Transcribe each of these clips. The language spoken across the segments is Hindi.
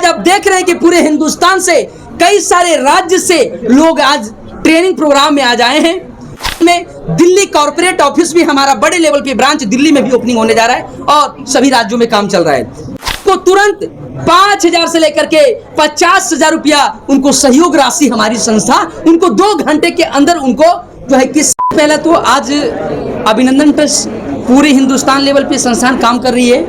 आप देख रहे हैं कि पूरे हिंदुस्तान से कई सारे राज्य से लोग आज ट्रेनिंग प्रोग्राम में आज आए हैं। में दिल्ली कॉर्पोरेट ऑफिस भी हमारा बड़े लेवल पे ब्रांच दिल्ली में भी ओपनिंग होने जा रहा है और सभी राज्यों में काम चल रहा है। तो तुरंत 5,000 से लेकर के 50,000 रुपया उनको सहयोग राशि हमारी संस्था उनको 2 घंटे के अंदर उनको जो है किस पहले तो आज अभिनंदन ट्रस्ट पूरे हिंदुस्तान लेवल पे संस्थान काम कर रही है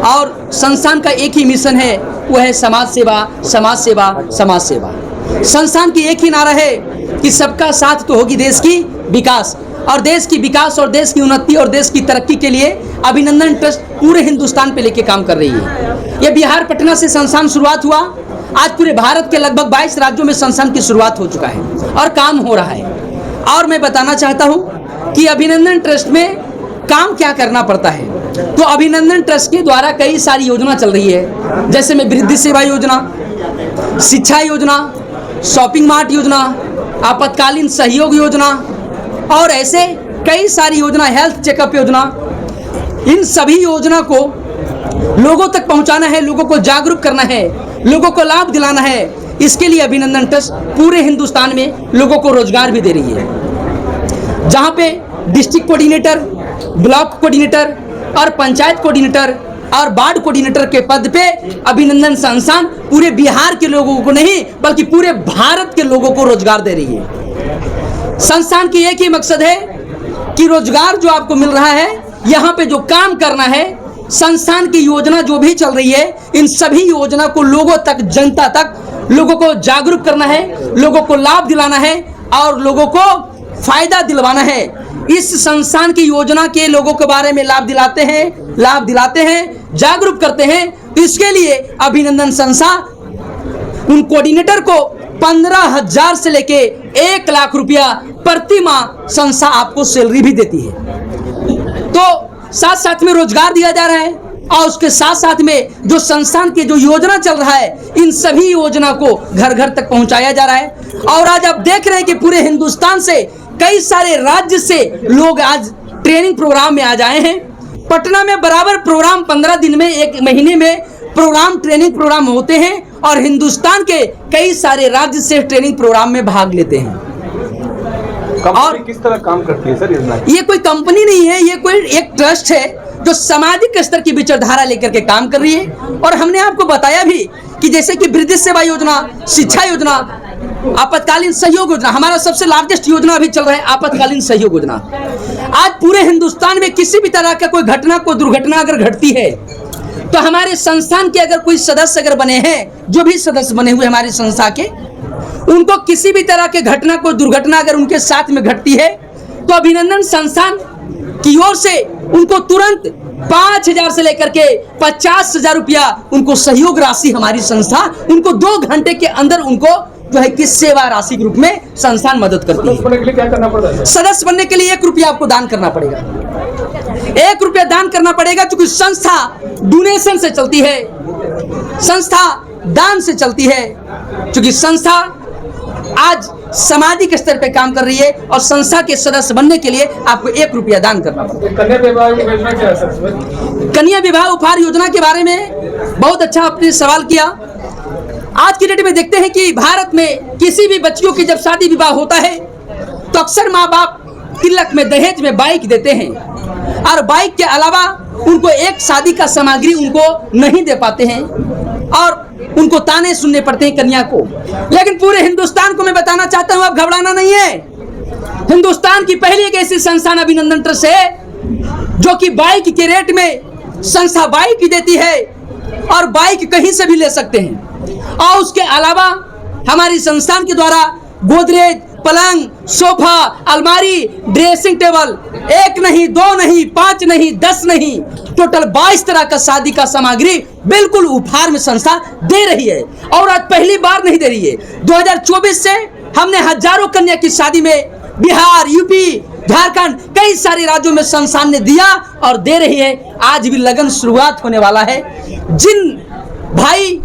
और संस्थान का एक ही मिशन है, वो है समाज सेवा, समाज सेवा, समाज सेवा। संस्थान की एक ही नारा है कि सबका साथ तो होगी देश की विकास, और देश की विकास और देश की उन्नति और देश की तरक्की के लिए अभिनंदन ट्रस्ट पूरे हिंदुस्तान पे लेके काम कर रही है। ये बिहार पटना से संस्थान शुरुआत हुआ, आज पूरे भारत के लगभग 22 राज्यों में संस्थान की शुरुआत हो चुका है और काम हो रहा है। और मैं बताना चाहता हूँ कि अभिनंदन ट्रस्ट में काम क्या करना पड़ता है। तो अभिनंदन ट्रस्ट के द्वारा कई सारी योजना चल रही है, जैसे में वृद्धि सेवा योजना, शिक्षा योजना, शॉपिंग मार्ट योजना, आपातकालीन सहयोग योजना और ऐसे कई सारी योजना, हेल्थ चेकअप योजना। इन सभी योजना को लोगों तक पहुंचाना है, लोगों को जागरूक करना है, लोगों को लाभ दिलाना है। इसके लिए अभिनंदन ट्रस्ट पूरे हिंदुस्तान में लोगों को रोजगार भी दे रही है, जहां पे डिस्ट्रिक्ट कोऑर्डिनेटर, ब्लॉक कोऑर्डिनेटर और पंचायत कोऑर्डिनेटर और वार्ड कोऑर्डिनेटर के पद पे अभिनंदन संस्थान पूरे बिहार के लोगों को नहीं बल्कि पूरे भारत के लोगों को रोजगार दे रही है। संस्थान की एक ही मकसद है कि रोजगार जो आपको मिल रहा है, यहाँ पे जो काम करना है, संस्थान की योजना जो भी चल रही है, इन सभी योजना को लोगों तक, जनता तक, लोगों को जागरूक करना है, लोगों को लाभ दिलाना है और लोगों को फायदा दिलवाना है। इस संस्थान की योजना के लोगों के बारे में लाभ दिलाते हैं, जागरूक करते हैं। इसके लिए अभिनंदन संस्था उन कोऑर्डिनेटर को 15,000 से लेके 1 लाख रुपया प्रति माह संस्था आपको सैलरी भी देती है। तो साथ साथ में रोजगार दिया जा रहा है और उसके साथ साथ में जो संस्थान के जो योजना चल रहा है, इन सभी योजना को घर घर तक पहुंचाया जा रहा है। और आज आप देख रहे हैं कि पूरे हिंदुस्तान से कई सारे राज्य से लोग आज ट्रेनिंग प्रोग्राम में आज आए हैं। पटना में बराबर प्रोग्राम 15 दिन में, 1 महीने में प्रोग्राम, ट्रेनिंग प्रोग्राम होते हैं और हिंदुस्तान के कई सारे राज्य से ट्रेनिंग प्रोग्राम में भाग लेते हैं। और किस तरह काम करती है सर योजना? ये कोई कंपनी नहीं है, ये कोई एक ट्रस्ट है जो सामाजिक स्तर की विचारधारा लेकर के काम कर रही है। और हमने आपको बताया भी कि जैसे कि वृद्धि सेवा योजना, शिक्षा योजना, आपातकालीन सहयोग योजना, हमारा सबसे लार्जेस्ट योजना अभी चल रहा है आपातकालीन सहयोग योजना। आज पूरे हिंदुस्तान में किसी भी तरह का कोई घटना, कोई दुर्घटना अगर घटती है तो हमारे संस्थान के अगर कोई सदस्य अगर बने हैं, जो भी सदस्य बने हुए हमारी संस्था के, उनको किसी भी तरह के घटना, कोई दुर्घटना अगर उनके साथ में घटती है तो अभिनंदन संस्थान की ओर से उनको तुरंत 5,000 से लेकर के 50,000 रुपया उनको सहयोग राशि हमारी संस्था उनको 2 घंटे के अंदर उनको जो है कि सेवा राशि के रूप में संस्थान मदद करती है। सदस्य बनने के लिए क्या करना पड़ता है? सदस्य बनने के लिए 1 रुपया आपको दान करना पड़ेगा, 1 रुपया दान करना पड़ेगा, क्योंकि संस्था डोनेशन से चलती है, संस्था दान से चलती है। क्योंकि संस्था आज सामाजिक स्तर पे काम कर रही है और संस्था के सदस्य बनने के लिए आपको 1 रुपया दान करना पड़ेगा। कन्या विवाह योजना क्या है सर? कन्या विवाह उपहार योजना के बारे में बहुत अच्छा आपने सवाल किया। आज की डेट में देखते हैं कि भारत में किसी भी बच्चियों की जब शादी विवाह होता है तो अक्सर माँ बाप तिलक में, दहेज में बाइक देते हैं और बाइक के अलावा उनको एक शादी का सामग्री उनको नहीं दे पाते हैं और उनको ताने सुनने पड़ते हैं कन्या को। लेकिन पूरे हिंदुस्तान को मैं बताना चाहता हूं, अब घबराना नहीं है। हिंदुस्तान की पहली एक ऐसी संस्थान अभिनंदन ट्रस्ट है जो कि बाइक के रेट में संस्था बाइक देती है और बाइक कहीं से भी ले सकते हैं। और उसके अलावा हमारी संस्थान के द्वारा गोदरेज, पलंग, सोफा, अलमारी, ड्रेसिंग टेबल 1 नहीं, 2 नहीं, 5 नहीं, 10 नहीं, टोटल 22 तरह का शादी का सामग्री बिल्कुल उपहार में संस्था दे रही है। और आज पहली बार नहीं दे रही है, 2024 से हमने हजारों कन्या की शादी में बिहार, यूपी, झारखंड, कई सारे राज्यों में संस्थान ने दिया और दे रही है। आज भी लगन शुरुआत होने वाला है। जिन भाई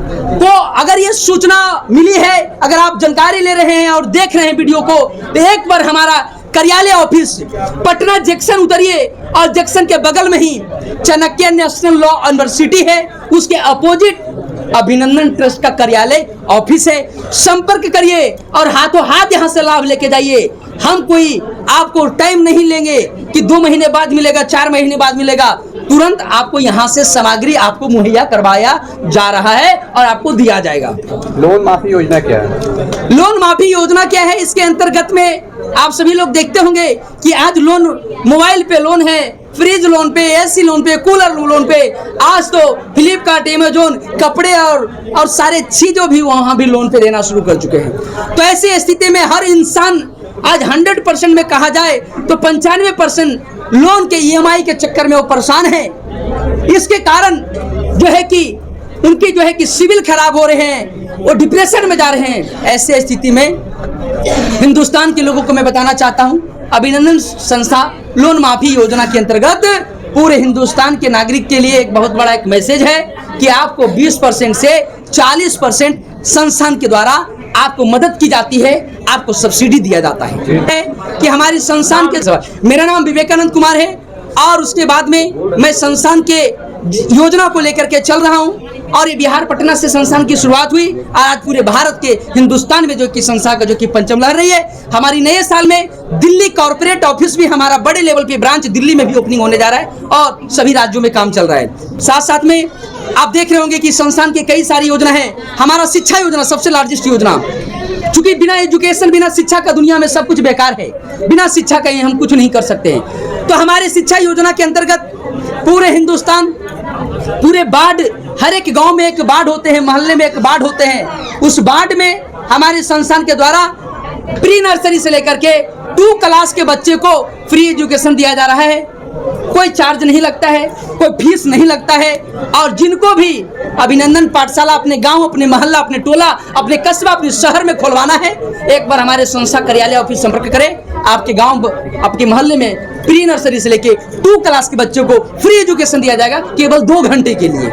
को अगर ये सूचना मिली है, अगर आप जानकारी ले रहे हैं और देख रहे हैं वीडियो को, तो एक बार हमारा कार्यालय ऑफिस पटना जंक्शन उतरिए और जंक्शन के बगल में ही चाणक्य नेशनल लॉ यूनिवर्सिटी है, उसके अपोजिट अभिनंदन ट्रस्ट का कार्यालय ऑफिस है। संपर्क करिए और हाथों हाथ यहाँ से लाभ लेके जाइए। हम कोई आपको टाइम नहीं लेंगे कि 2 महीने बाद मिलेगा, 4 महीने बाद मिलेगा। तुरंत आपको यहाँ से सामग्री आपको मुहैया करवाया जा रहा है और आपको दिया जाएगा। लोन माफी योजना क्या है? लोन माफी योजना क्या है? इसके अंतर्गत में आप सभी लोग देखते होंगे कि आज लोन, मोबाइल पे लोन है, फ्रिज लोन पे, एसी लोन पे, कूलर लोन पे, आज तो फ्लिपकार्ट, अमेजोन, कपड़े और सारे चीजों भी वहां भी लोन पे देना शुरू कर चुके हैं। तो ऐसी स्थिति में हर इंसान आज 100% में कहा जाए तो 95% लोन के EMI के चक्कर में वो परेशान है। इसके कारण जो है कि उनकी जो है कि सिविल खराब हो रहे हैं, वो डिप्रेशन में जा रहे हैं। ऐसे स्थिति में हिंदुस्तान के लोगों को मैं बताना चाहता हूं, अभिनंदन संस्था लोन माफी योजना के अंतर्गत पूरे हिंदुस्तान के नागरिक के लिए एक बहुत बड़ा एक मैसेज है कि आपको 20% से 40% संस्थान के द्वारा आपको मदद की जाती है, आपको सब्सिडी दिया जाता है कि हमारी संस्थान के। मेरा नाम विवेकानंद कुमार है और उसके बाद में मैं संस्थान के योजना को लेकर के चल रहा हूं और ये बिहार पटना से संस्थान की शुरुआत हुई और आज पूरे भारत के हिंदुस्तान में जो कि संस्था का जो कि पंचम लहर रही है। हमारी नए साल में दिल्ली कॉर्पोरेट ऑफिस भी, हमारा बड़े लेवल पे ब्रांच दिल्ली में भी ओपनिंग होने जा रहा है और सभी राज्यों में काम चल रहा है। साथ साथ में आप देख रहे होंगे कि संस्थान की कई सारी योजना है। हमारा शिक्षा योजना सबसे लार्जेस्ट योजना, चूंकि बिना एजुकेशन, बिना शिक्षा का दुनिया में सब कुछ बेकार है। बिना शिक्षा के हम कुछ नहीं कर सकते हैं। तो हमारे शिक्षा योजना के अंतर्गत पूरे हिंदुस्तान, पूरे वार्ड, हर एक गांव में एक वार्ड होते हैं, मोहल्ले में एक वार्ड होते हैं। उस वार्ड में हमारे संस्थान के द्वारा प्री नर्सरी से लेकर के 2 क्लास के बच्चे को फ्री एजुकेशन दिया जा रहा है। कोई चार्ज नहीं लगता है, कोई फीस नहीं लगता है। और जिनको भी अभिनंदन पाठशाला अपने गांव, अपने मोहल्ला, अपने टोला, अपने कस्बा, अपने शहर में खुलवाना है, एक बार हमारे संस्था कार्यालय ऑफिस संपर्क करें। आपके गांव, आपके मोहल्ले में प्री नर्सरी से लेके 2 क्लास के बच्चों को फ्री एजुकेशन दिया जाएगा केवल 2 घंटे के लिए।